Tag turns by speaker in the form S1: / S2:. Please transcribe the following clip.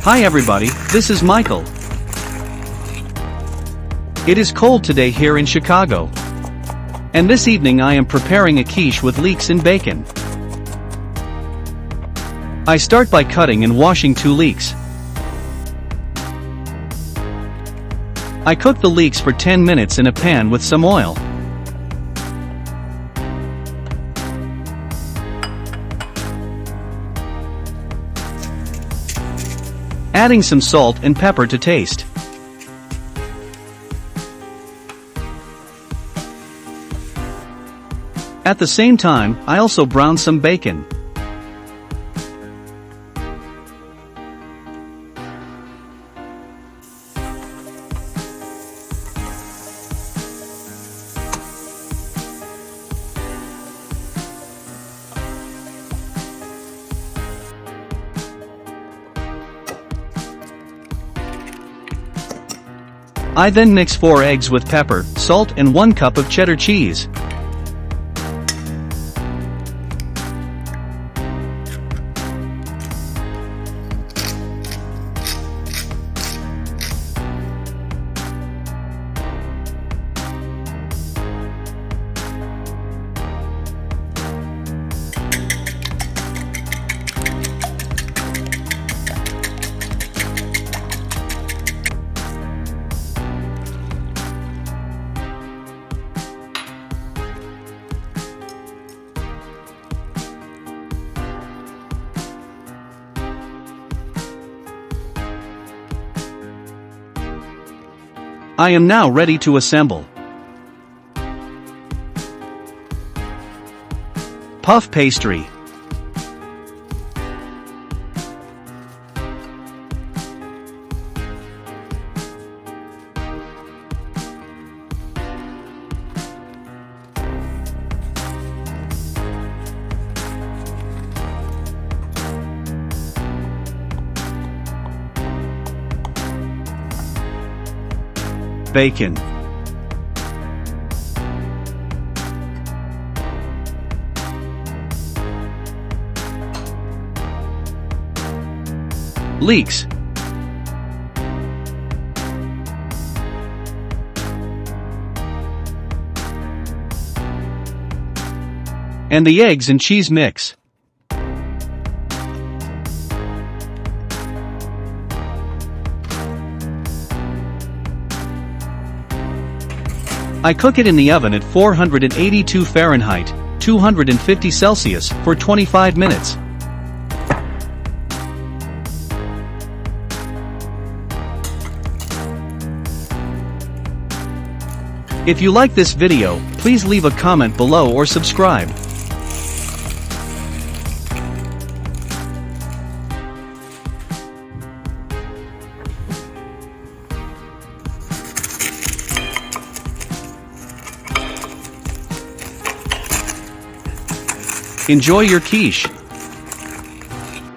S1: Hi everybody, this is Michael. It is cold today here in Chicago. And this evening I am preparing a quiche with leeks and bacon. I start by cutting and washing 2 leeks. I cook the leeks for 10 minutes in a pan with some oil. Adding some salt and pepper to taste. At the same time, I also brown some bacon. I then mix 4 eggs with pepper, salt and 1 cup of cheddar cheese. I am now ready to assemble. Puff pastry. Bacon. Leeks. And the eggs and cheese mix. I cook it in the oven at 482 Fahrenheit, 250 Celsius, for 25 minutes. If you like this video, please leave a comment below or subscribe. Enjoy your quiche.